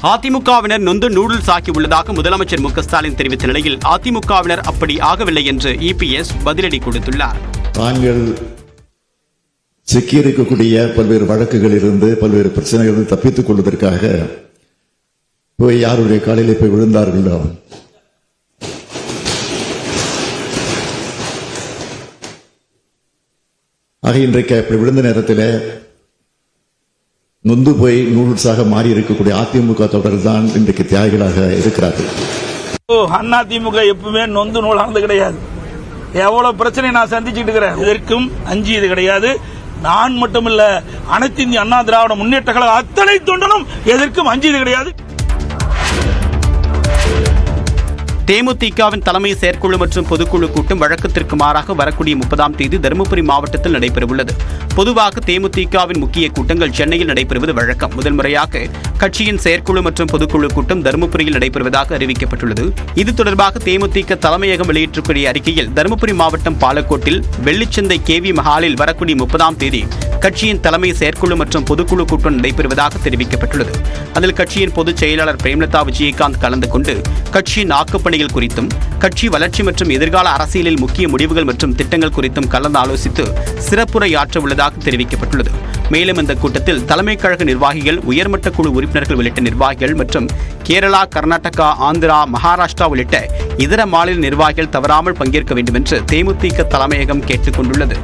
அதிமுகவினர் நொந்து நூடுல்ஸ் ஆக்கி உள்ளதாக முதலமைச்சர் மு க ஸ்டாலின் தெரிவித்த நிலையில் அதிமுகவினர் அப்படி ஆகவில்லை என்று இபிஎஸ் பதிலடி கொடுத்துள்ளார். தாங்கள் சிக்கியிருக்கக்கூடிய பல்வேறு வழக்குகளிலிருந்து பல்வேறு பிரச்சனைகளிலிருந்து தப்பித்துக் கொள்வதற்காக போய் யாருடைய காலையிலே போய் விழுந்தார்களோ ஆக இன்றைக்கு அப்படி விழுந்த நேரத்தில் நொந்து போய் நூல்ஸாக மாறி இருக்கக்கூடிய அதிமுக தொடர்கள் தான் இன்றைக்கு தியாகிகளாக இருக்கிறார்கள். அதிமுக எப்பவுமே நொந்து நூலானது கிடையாது. எவ்வளவு பிரச்சனை நான் சந்திச்சுட்டு இருக்கிறேன், இதற்கும் அஞ்சியது கிடையாது. நான் மட்டுமல்ல, அனைத்து இந்திய அண்ணா திராவிட முன்னேற்ற கழக அத்தனை தொண்டனும் எதற்கும் அஞ்சியது கிடையாது. தேமுதிகவின் தலைமை செயற்குழு மற்றும் பொதுக்குழு கூட்டம் வழக்கத்திற்கு மாறாக வரக்கூடிய 30ஆம் தேதி தருமபுரி மாவட்டத்தில் நடைபெறவுள்ளது. பொதுவாக தேமுதிகவின் முக்கிய கூட்டங்கள் சென்னையில் நடைபெறுவது வழக்கம். முதல் முறையாக கட்சியின் செயற்குழு மற்றும் பொதுக்குழு கூட்டம் தருமபுரியில் நடைபெறுவதாக அறிவிக்கப்பட்டுள்ளது. இது தொடர்பாக தேமுதிக தலைமையகம் வெளியிட்டிருக்கிற அறிக்கையில் தருமபுரி மாவட்டம் பாலக்கோட்டில் வெள்ளிச்சந்தை கேவி மஹாலில் வரக்கூடிய 30ஆம் தேதி கட்சியின் தலைமை செயற்குழு மற்றும் பொதுக்குழு கூட்டம் நடைபெறுவதாக தெரிவிக்கப்பட்டுள்ளது. அதில் கட்சியின் பொதுச் செயலாளர் பிரேமலதா விஜயகாந்த் கலந்து கொண்டு கட்சியின் ஆக்கப்பணிகள் குறித்தும் கட்சி வளர்ச்சி மற்றும் எதிர்கால அரசியலில் முக்கிய முடிவுகள் மற்றும் திட்டங்கள் குறித்தும் கலந்து ஆலோசித்து சிறப்புரையாற்ற உள்ளதாக தெரிவிக்கப்பட்டுள்ளது. மேலும் இந்த கூட்டத்தில் தலைமை கழக நிர்வாகிகள், உயர்மட்ட குழு உறுப்பினர்கள் உள்ளிட்ட நிர்வாகிகள் மற்றும் கேரளா, கர்நாடகா, ஆந்திரா, மகாராஷ்டிரா உள்ளிட்ட இதர மாநில நிர்வாகிகள் தவறாமல் பங்கேற்க வேண்டும் என்று தேமுதிக தலைமையகம் கேட்டுக் கொண்டுள்ளது.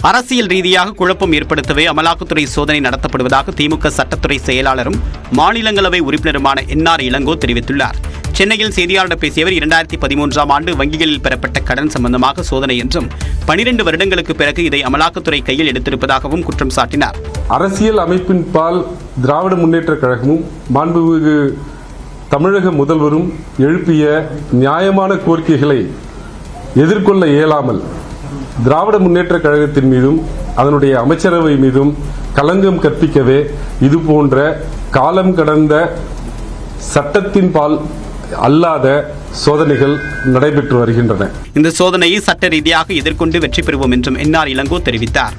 அரசியல் ரீதியாக குழப்பம் ஏற்படுத்தவே அமலாக்கத்துறை சோதனை நடத்தப்படுவதாக திமுக சட்டத்துறை செயலாளரும் மாநிலங்களவை உறுப்பினருமான என்.ஆர். இளங்கோ தெரிவித்துள்ளார். சென்னையில் செய்தியாளர்களிடம் பேசிய அவர் 2013ஆம் ஆண்டு வங்கிகளில் பெறப்பட்ட கடன் சம்பந்தமாக சோதனை என்றும் 12 வருடங்களுக்கு பிறகு இதை அமலாக்கத்துறை கையில் எடுத்திருப்பதாகவும் குற்றம் சாட்டினார். அரசியல் அமைப்பின் பால் திராவிட முன்னேற்ற கழகமும் மாண்புமிகு தமிழக முதல்வரும் எழுப்பிய நியாயமான கோரிக்கைகளை எதிர்கொள்ள இயலாமல் திராவிட முன்னேற்ற கழகத்தின் மீதும் அதனுடைய அமைச்சரவை மீதும் களங்கம் கற்பிக்கவே இதுபோன்ற காலம் கடந்த சட்டத்தின் பால் அல்லாத சோதனைகள் நடைபெற்று வருகின்றன. இந்த சோதனையை சட்ட ரீதியாக எதிர்கொண்டு வெற்றி பெறுவோம் என்றும் என்.ஆர். இளங்கோ தெரிவித்தார்.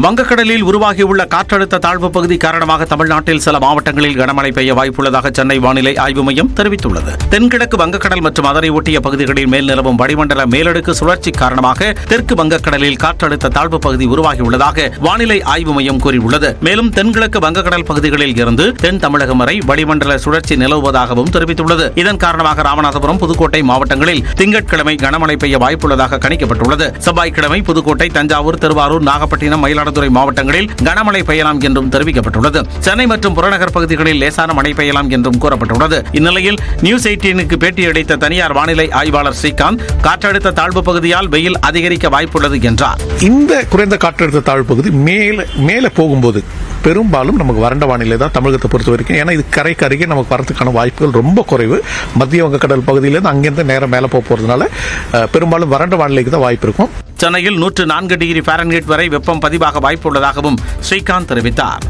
வங்கக்கடலில் உருவாகியுள்ள காற்றழுத்த தாழ்வு பகுதி காரணமாக தமிழ்நாட்டில் சில மாவட்டங்களில் கனமழை பெய்ய வாய்ப்புள்ளதாக சென்னை வானிலை ஆய்வு மையம் தெரிவித்துள்ளது. தென்கிழக்கு வங்கக்கடல் மற்றும் அதனை ஒட்டிய பகுதிகளில் மேல் நிலவும் வளிமண்டல மேலடுக்கு சுழற்சி காரணமாக தெற்கு வங்கக்கடலில் காற்றழுத்த தாழ்வு பகுதி உருவாகியுள்ளதாக வானிலை ஆய்வு மையம் கூறியுள்ளது. மேலும் தென்கிழக்கு வங்கக்கடல் பகுதிகளில் இருந்து தென் தமிழகம் வரை வளிமண்டல சுழற்சி நிலவுவதாகவும் தெரிவித்துள்ளது. இதன் காரணமாக ராமநாதபுரம், புதுக்கோட்டை மாவட்டங்களில் திங்கட்கிழமை கனமழை பெய்ய வாய்ப்புள்ளதாக கணிக்கப்பட்டுள்ளது. செவ்வாய்க்கிழமை புதுக்கோட்டை, தஞ்சாவூர், திருவாரூர், நாகப்பட்டினம், மயிலாடுதுறை மாவட்டங்களில் கனமழை பெய்யலாம் என்றும் தெரிவிக்கப்பட்டுள்ளது. சென்னை மற்றும் புறநகர் பகுதிகளில் லேசான மழை பெய்யலாம் என்றும் கூறப்பட்டுள்ளது. இந்நிலையில் நியூஸ் 18க்கு பேட்டியளித்த தனியார் வானிலை ஆய்வாளர் ஸ்ரீகாந்த் காற்றழுத்த தாழ்வு பகுதியால் வெயில் அதிகரிக்க வாய்ப்புள்ளது என்றார். இந்த குறைந்த காற்றழுத்த தாழ்வு பகுதி மேலே போகும்போது பெரும்பாலும் நமக்கு வறண்ட வானிலை தான் தமிழகத்தை பொறுத்த வரைக்கும். ஏன்னா இது கரைக்கு அருகே நமக்கு வரதுக்கான வாய்ப்புகள் ரொம்ப குறைவு. மத்திய வங்கக்கடல் பகுதியிலிருந்து அங்கிருந்து நேரம் மேலே போறதுனால பெரும்பாலும் வறண்ட வானிலைக்கு தான் வாய்ப்பு இருக்கும். சென்னையில் 104 டிகிரி ஃபாரன்ஹீட் வரை வெப்பம் பதிவாக வாய்ப்புள்ளதாகவும் ஸ்ரீகாந்த் தெரிவித்தார்.